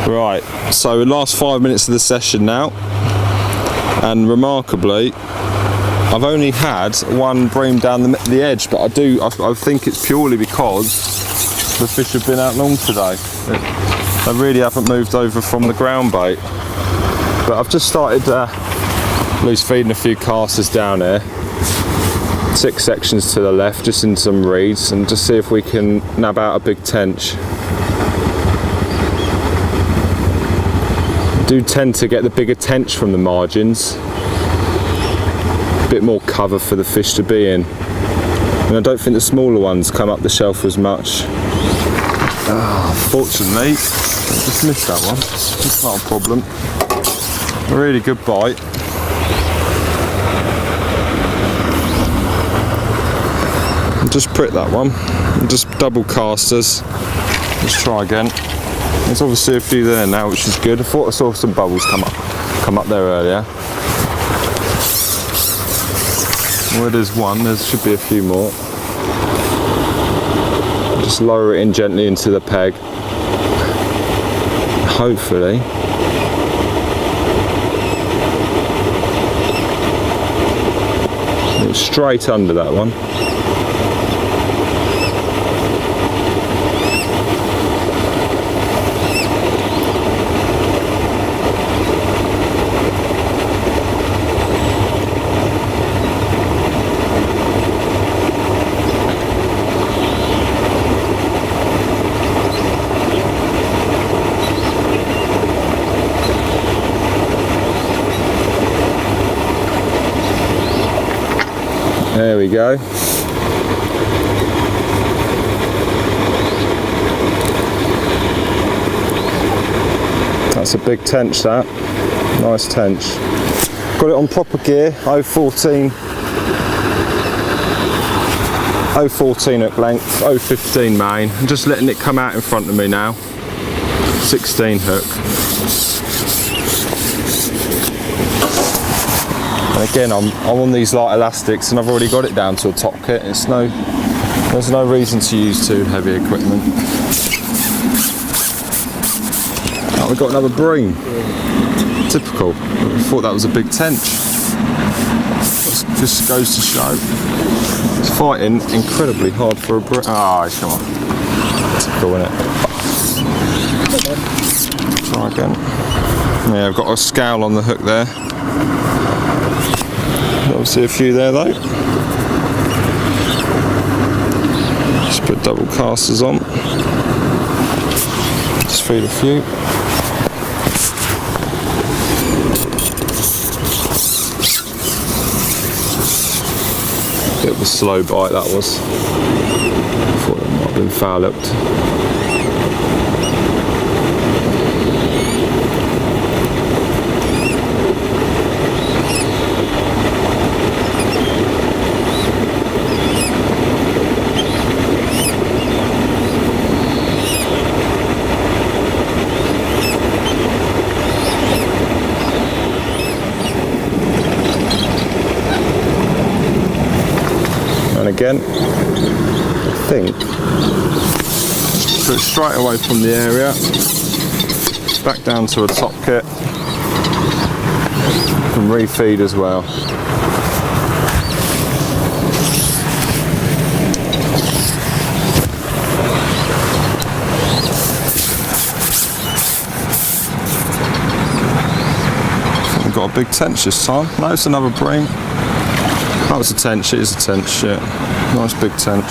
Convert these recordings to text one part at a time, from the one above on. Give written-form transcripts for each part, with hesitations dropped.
Right, so last 5 minutes of the session now, and remarkably I've only had one bream down the edge, but I think it's purely because the fish have been out long today. They really haven't moved over from the ground bait. But I've just started loose feeding a few casters down here, 6 sections to the left, just in some reeds, and just see if we can nab out a big tench. I do tend to get the bigger tench from the margins, a bit more cover for the fish to be in, and I don't think the smaller ones come up the shelf as much. Fortunately, I just missed that one. It's not a problem. A really good bite. Just prick that one. Just double casters. Let's try again. There's obviously a few there now, which is good. I thought I saw some bubbles come up there earlier. Where there's one, there should be a few more. Just lower it in gently into the peg. Hopefully. It's straight under that one. There we go. That's a big tench, that. Nice tench. Got it on proper gear, 014 hook length, 015 main. I'm just letting it come out in front of me now. 16 hook. And again, I'm on these light elastics, and I've already got it down to a top kit. There's no reason to use too heavy equipment. Oh, we've got another bream. Typical. I thought that was a big tench. Just goes to show. It's fighting incredibly hard for a bream. Ah, come on. Typical, isn't it? Try again. Yeah, I've got a scowl on the hook there. Obviously a few there though. Just put double casters on. Just feed a few. Bit of a slow bite that was. Thought it might have been foul hooked. Again, I think put it straight away from the area, back down to a top kit, and refeed as well. We've got a big tench this time. No, it's another bream. That was a tench, it is a tench, yeah. Nice big tench.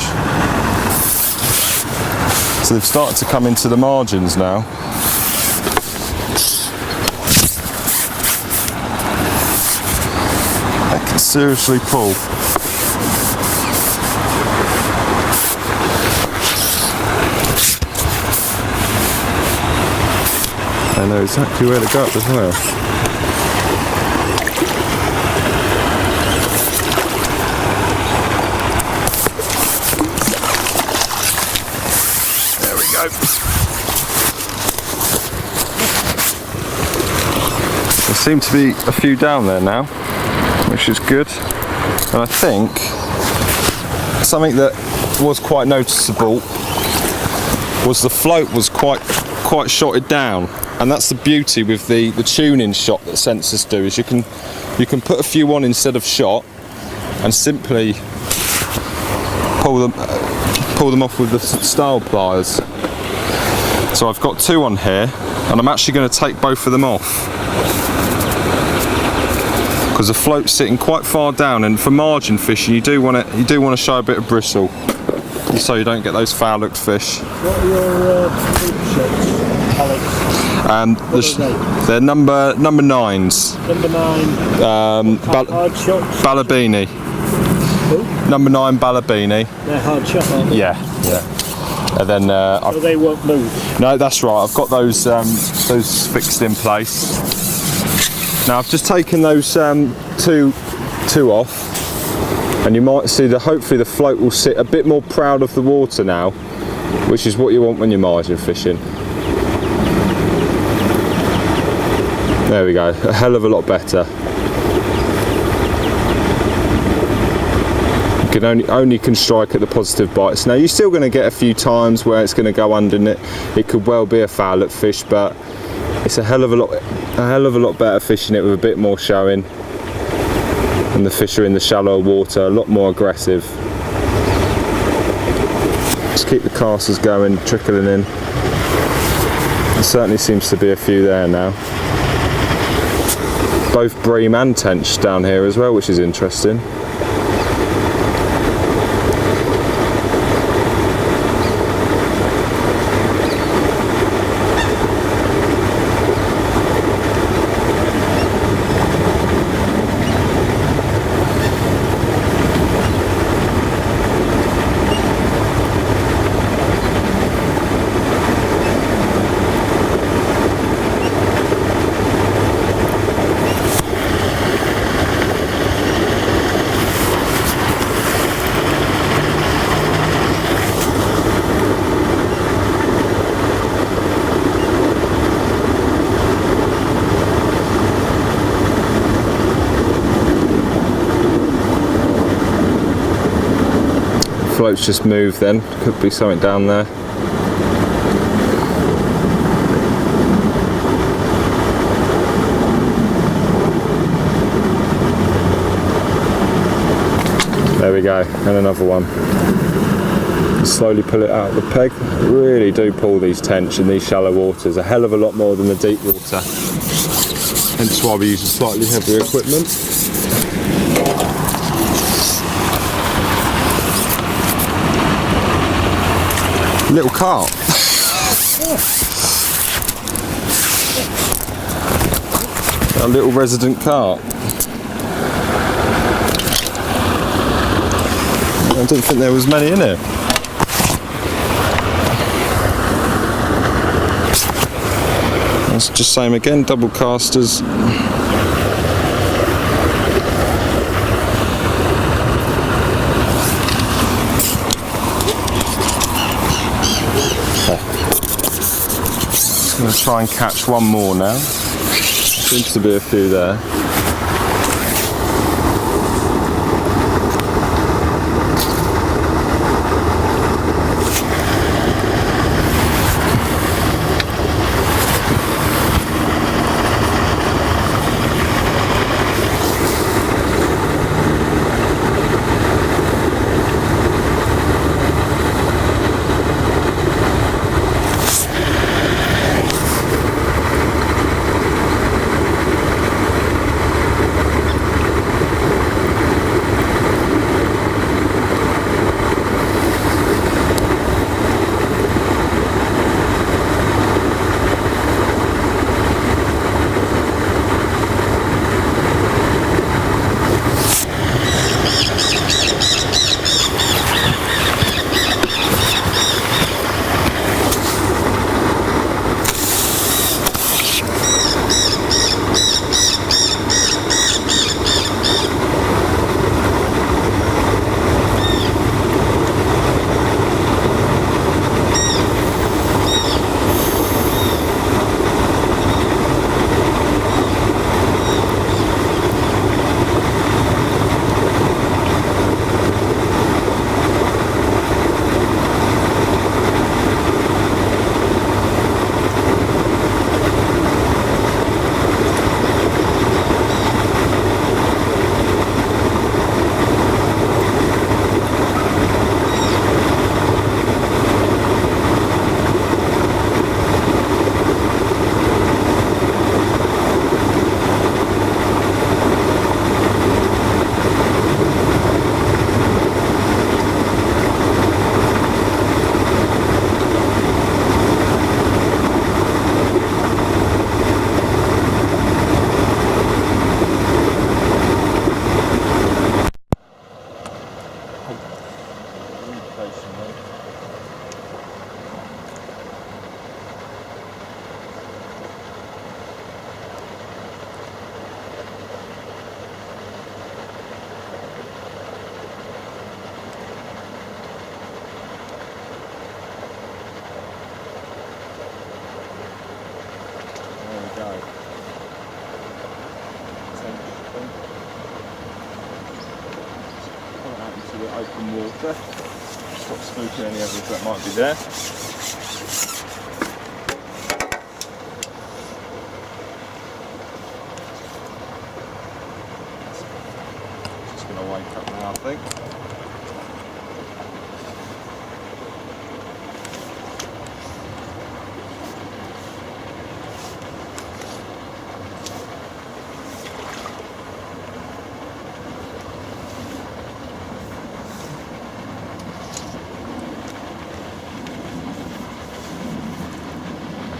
So they've started to come into the margins now. They can seriously pull. They know exactly where to go up as well. There seem to be a few down there now, which is good. And I think something that was quite noticeable was the float was quite quite shotted down, and that's the beauty with the tuning shot that sensors do, is you can put a few on instead of shot and simply pull them off with the style pliers. So I've got 2 on here, and I'm actually going to take both of them off because the float's sitting quite far down, and for margin fishing you do want to show a bit of bristle so you don't get those foul-looked fish. What are your shots, Alex? They're number 9s. Number 9. Hard shots. Balabini. Who? Number 9 Balabini. They're hard shot, aren't they? Yeah. And then so they won't move. No, that's right. I've got those fixed in place. Now I've just taken those two off, and you might see that hopefully the float will sit a bit more proud of the water now, which is what you want when you're margin fishing. There we go, a hell of a lot better. You can only can strike at the positive bites. Now you're still going to get a few times where it's going to go under it. It could well be a foul-looked fish, but it's a hell of a lot better fishing it with a bit more showing. And the fish are in the shallower water, a lot more aggressive. Just keep the casters going, trickling in. There certainly seems to be a few there now. Both bream and tench down here as well, which is interesting. Float's just moved then, could be something down there. There we go, and another one. Slowly pull it out of the peg. Really do pull these tench in these shallow waters a hell of a lot more than the deep water. Hence why we use slightly heavier equipment. Little carp. A little resident carp. I didn't think there was many in here. That's just same again, double casters. I'm going to try and catch one more now. Seems to be a few there. Indication there. There we go. Coming out into the open water. Stop spooking any others that might be there. Just going to wake up now, I think.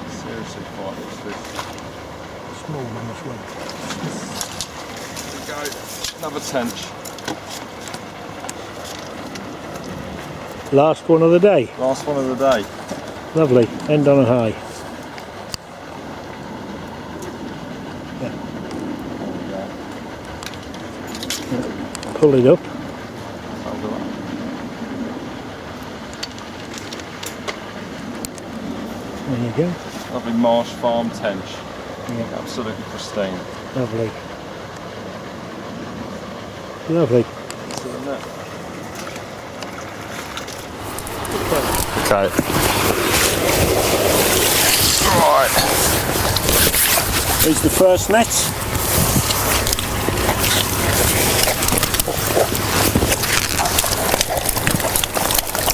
Seriously quite this fish. Small one as well. There we go. Another tench. Last one of the day. Last one of the day. Lovely. End on a high. Yeah. Pull it up. There you go. Lovely Marsh Farm tench. Yeah. Absolutely pristine. Lovely. Lovely. Okay. Right. Here's the first net.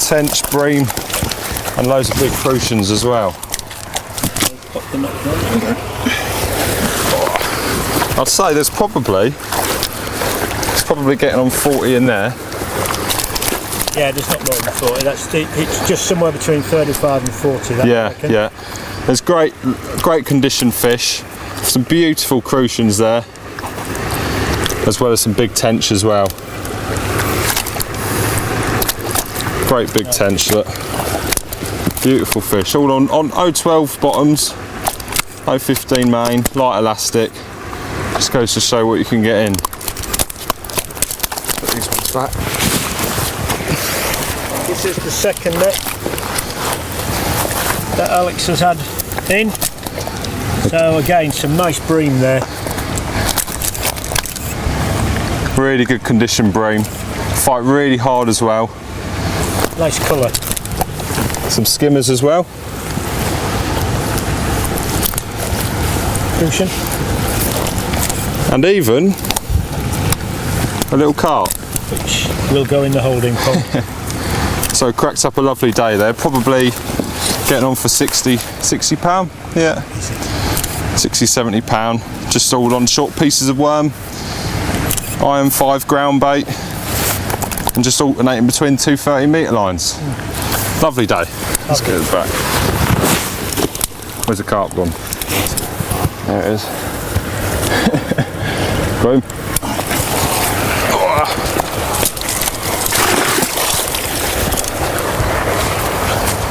Tench, bream, and loads of big crucians as well. I'd say it's probably getting on 40 in there. Yeah, there's not more than 40. It's just somewhere between 35 and 40. That I reckon. Yeah. There's great condition fish. Some beautiful crucians there, as well as some big tench as well. Great big tench, look. Beautiful fish. All on 012 bottoms, 015 main, light elastic. Just goes to show what you can get in. Put these ones back. This is the second net that Alex has had in. So again, some nice bream there. Really good condition bream. Fight really hard as well. Nice colour. Some skimmers as well. Crucian. And even a little carp. Which will go in the holding pond. So cracked up a lovely day there. Probably getting on for £60. Yeah. 60, £70. Just all on short pieces of worm. Iron 5 ground bait. And just alternating between 2 30-metre lines. Lovely day. Let's get it back. Where's the carp gone? There it is. Boom.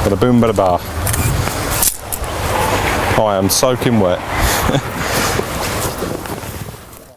Bada boom, bada bar. I am soaking wet.